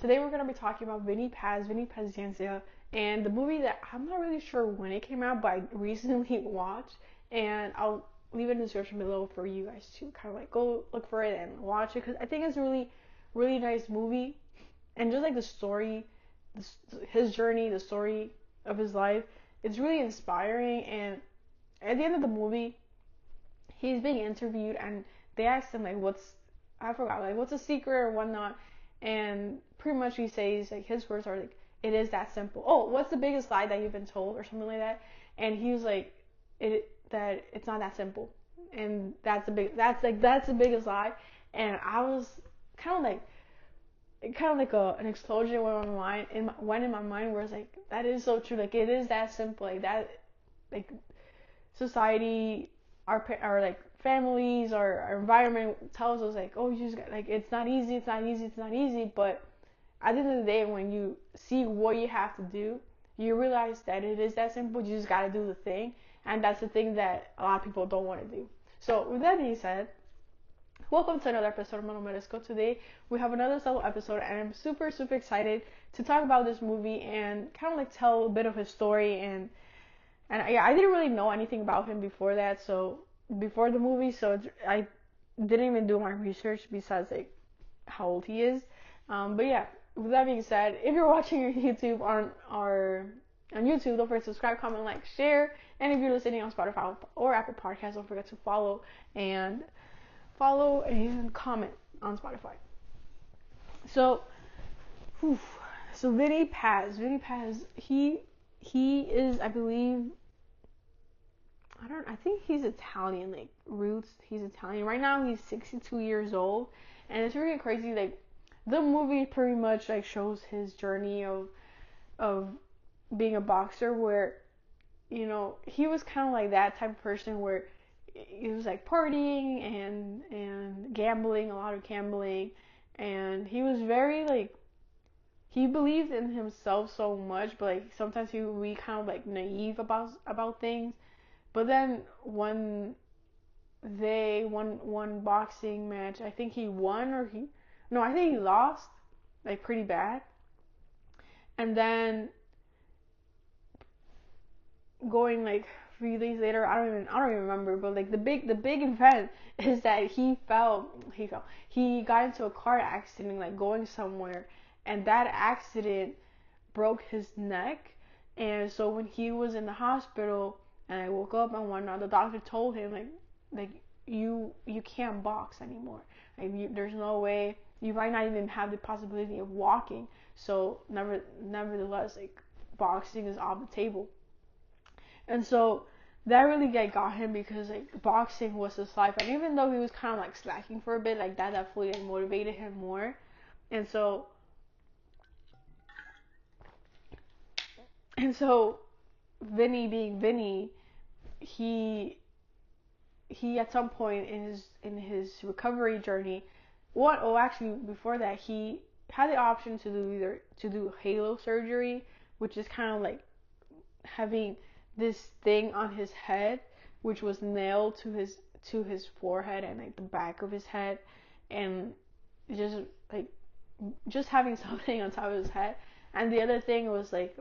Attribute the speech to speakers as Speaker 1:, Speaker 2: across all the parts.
Speaker 1: Today we're going to be talking about Vinny Paciencia, and the movie that I'm not really sure when it came out, but I recently watched, and I'll leave it in the description below for you guys to kind of like go look for it and watch it, because I think it's a really nice movie, and just like the story, his journey, the story of his life, it's really inspiring. And at the end of the movie, he's being interviewed, and they asked him like, what's a secret or whatnot, and pretty much he says like his words are like, it is that simple. Oh, what's the biggest lie that you've been told or something like that? And he was like, that it's not that simple, and that's the biggest lie. And I was kind of like, an explosion went in my mind where it's like, that is so true. Like, it is that simple. Like that, like society, our like families, our environment tells us like, oh, you just got, like, it's not easy. But at the end of the day, when you see what you have to do, you realize that it is that simple. You just gotta do the thing, and that's the thing that a lot of people don't want to do. So with that being said, welcome to another episode of Monomeresco. Today we have another solo episode, and I'm super excited to talk about this movie and kind of like tell a bit of his story. And yeah, I didn't really know anything about him before the movie, so I didn't even do my research besides like how old he is. But yeah, with that being said, if you're watching your YouTube on YouTube, don't forget to subscribe, comment, like, share. And if you're listening on Spotify or Apple Podcasts, don't forget to follow and comment on Spotify. So Vinny Paz, he is, I believe, I think he's Italian, like roots. He's Italian. Right now he's 62 years old, and it's really crazy. Like, the movie pretty much like shows his journey of being a boxer, where, you know, he was kind of like that type of person where he was like partying and gambling, a lot of gambling, and he was very like, he believed in himself so much, but like sometimes he would be kind of like naive about things. But then when they won one boxing match, I think he won, I think he lost, like, pretty bad. And then going like 3 days later, I don't even remember, but like the big event is that he got into a car accident, like going somewhere, and that accident broke his neck. And so when he was in the hospital and I woke up and whatnot, the doctor told him like you can't box anymore. Like, there's no way. You might not even have the possibility of walking. So nevertheless, like, boxing is off the table. And so that really got him, because like boxing was his life. And even though he was kind of like slacking for a bit, like that definitely like motivated him more. And so Vinny being Vinny, he at some point in his recovery journey, actually before that, he had the option to do halo surgery, which is kind of like having this thing on his head, which was nailed to his forehead and like the back of his head, and just having something on top of his head. And the other thing was like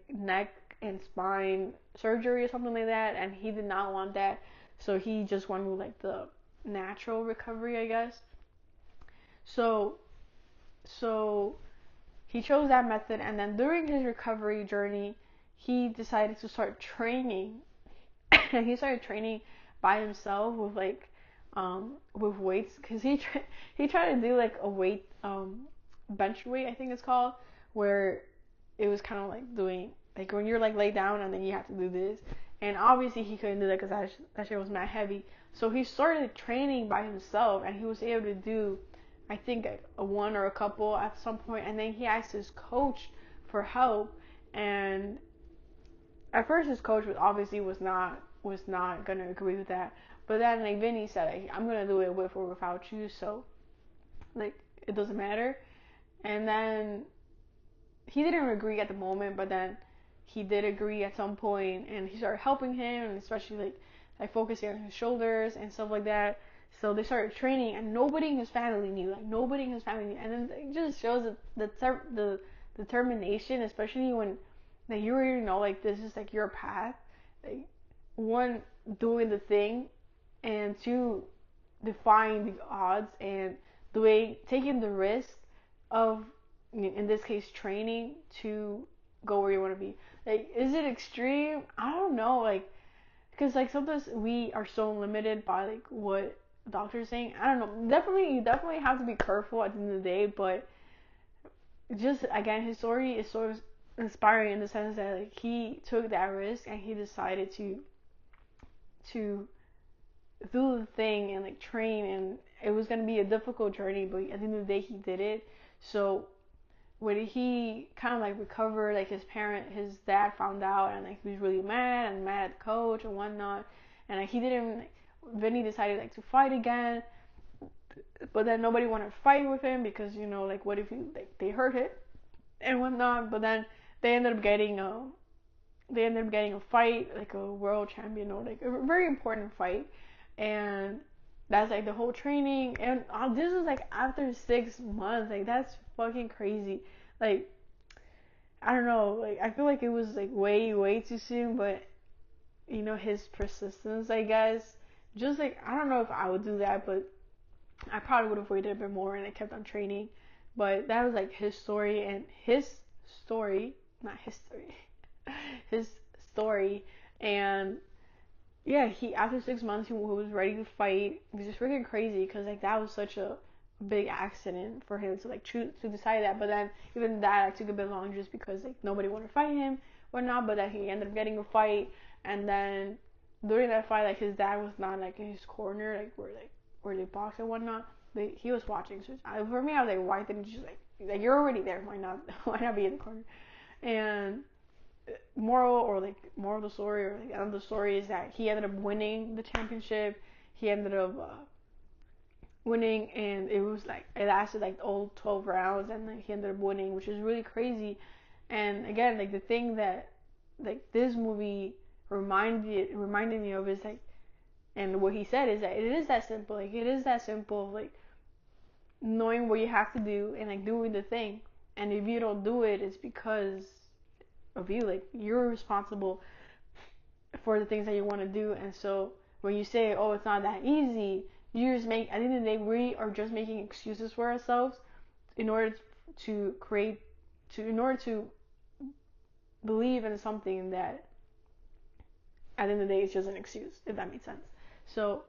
Speaker 1: neck and spine surgery or something like that, and he did not want that, so he just wanted like the natural recovery, I guess. So he chose that method, and then during his recovery journey, he decided to start training. And he started training by himself with with weights, because he tried to do like a weight, bench weight, I think it's called, where it was kind of like doing like when you're like laid down and then you have to do this. And obviously he couldn't do that because that shit was mad heavy. So he started training by himself, and he was able to do, I think, a one or a couple at some point. And then he asked his coach for help, and at first his coach was not gonna agree with that. But then like Vinny said, like, I'm gonna do it with or without you, so like it doesn't matter. And then he didn't agree at the moment, but then he did agree at some point, and he started helping him, and especially like focusing on his shoulders and stuff like that. So they started training, and nobody in his family knew. Like nobody in his family knew. And then it just shows the determination, especially when like you already know like this is like your path. Like one, doing the thing, and two, defying the odds and taking the risk of, in this case, training to go where you want to be. Like, is it extreme? I don't know. Like, because like sometimes we are so limited by like what doctors saying. I don't know. You definitely have to be careful at the end of the day. But just again, his story is sort of inspiring in the sense that like he took that risk and he decided to do the thing and like train, and it was gonna be a difficult journey, but at the end of the day he did it. So when he kind of like recovered, like his dad found out, and like he was really mad at the coach and whatnot, and like he didn't. Like, Vinny decided like to fight again, but then nobody wanted to fight with him because like what if they hurt it and whatnot. But then they ended up getting a fight, like a world champion or like a very important fight, and that's like the whole training. And this was like after 6 months. Like that's fucking crazy. Like I don't know. Like I feel like it was like way too soon, but his persistence, I guess. Just like I don't know if I would do that, but I probably would have waited a bit more and I kept on training. But that was like his story, and his story, not history, his story. And yeah, he after 6 months he was ready to fight. It was just freaking crazy because like that was such a big accident for him to like choose to decide that. But then even that like, took a bit long just because like nobody wanted to fight him or not. But then he ended up getting a fight, and then during that fight like his dad was not like in his corner like where they box and whatnot. But he was watching. So for me, I was like, why didn't you just like you're already there? Why not? Why not be in the corner? And moral of the story, or like, end of the story is that he ended up winning the championship. He ended up winning, and it lasted like all 12 rounds, and like he ended up winning, which is really crazy. And again, like the thing that like this movie reminded me of is like, and what he said is that it is that simple. Like it is that simple. Like knowing what you have to do and like doing the thing. And if you don't do it, it's because of you. Like you're responsible for the things that you want to do. And so when you say, oh, it's not that easy, you just make, at the end of the day, we are just making excuses for ourselves in order in order to believe in something that at the end of the day it's just an excuse, if that makes sense. So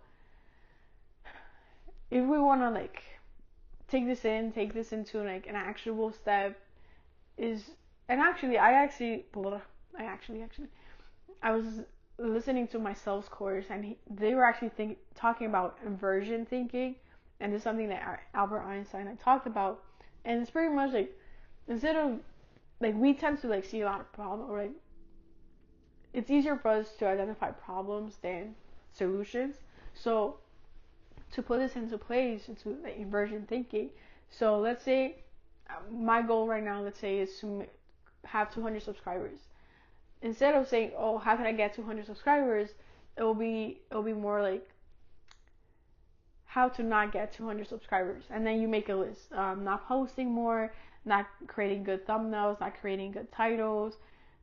Speaker 1: if we want to like take this into like an actionable step is, and actually I was listening to my sales course, and they were actually talking about inversion thinking, and it's something that Albert Einstein had talked about. And it's pretty much like, instead of like, we tend to like see a lot of problems, or like it's easier for us to identify problems than solutions. So to put this into place, into like inversion thinking, so let's say my goal right now, let's say, is to have 200 subscribers. Instead of saying, oh, how can I get 200 subscribers, it'll be more like how to not get 200 subscribers. And then you make a list. Not posting more, not creating good thumbnails, not creating good titles,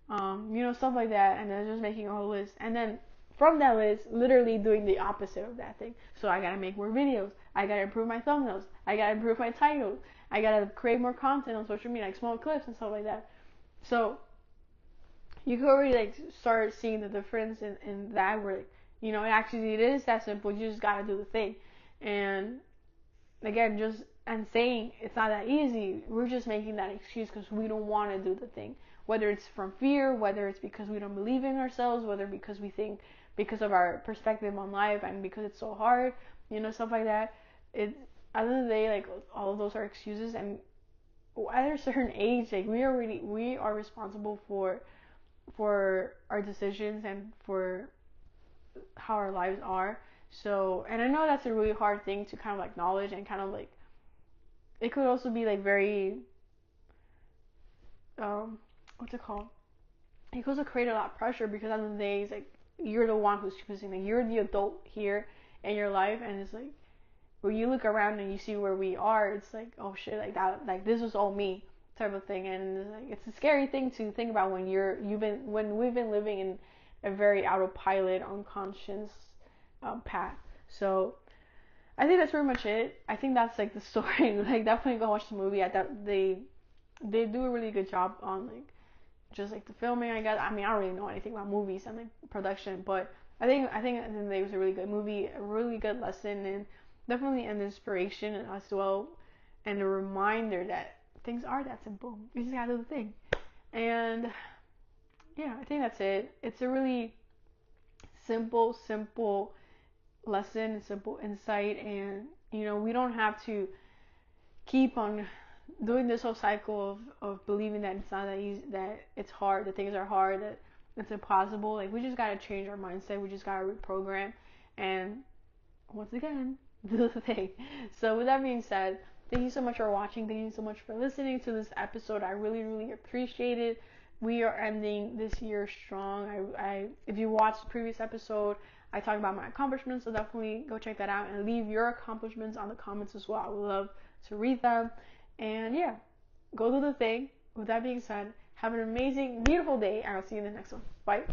Speaker 1: stuff like that. And then just making a whole list. And then from that list, literally doing the opposite of that thing. So I gotta make more videos. I gotta improve my thumbnails. I gotta improve my titles. I gotta create more content on social media, like small clips and stuff like that. So you could already like start seeing the difference in that, where it is that simple. You just gotta do the thing. And again, and saying it's not that easy, we're just making that excuse because we don't want to do the thing. Whether it's from fear, whether it's because we don't believe in ourselves, whether because we think because of our perspective on life and because it's so hard, stuff like that. At the end of the day, like all of those are excuses. And at a certain age, like we are responsible for our decisions and for how our lives are. So, and I know that's a really hard thing to kind of like acknowledge, and kind of like, it could also be like very, what's it called? It could also create a lot of pressure, because at the end of the day, it's like, you're the one who's choosing, like, you're the adult here in your life, and it's like, where you look around and you see where we are, it's like, oh shit, like that, like this was all me type of thing. And it's like, it's a scary thing to think about when when we've been living in a very autopilot, unconscious path. So I think that's pretty much it. I think that's like the story. Like definitely go watch the movie. I thought they do a really good job on like just like the filming. I guess, I mean, I don't really know anything about movies and like production, but I think it was a really good movie, a really good lesson, and definitely an inspiration as well, and a reminder that things are that simple. You just gotta do the thing. And yeah, I think that's it. It's a really simple lesson, simple insight, and we don't have to keep on doing this whole cycle of believing that it's not that easy, that it's hard, that things are hard, that it's impossible. Like, we just gotta change our mindset. We just gotta reprogram, and once again, do the thing. So with that being said, thank you so much for watching. Thank you so much for listening to this episode. I really appreciate it. We are ending this year strong. I if you watched the previous episode, I talked about my accomplishments, so definitely go check that out and leave your accomplishments on the comments as well. I would love to read them. And yeah, go do the thing. With that being said, have an amazing, beautiful day, and I'll see you in the next one. Bye.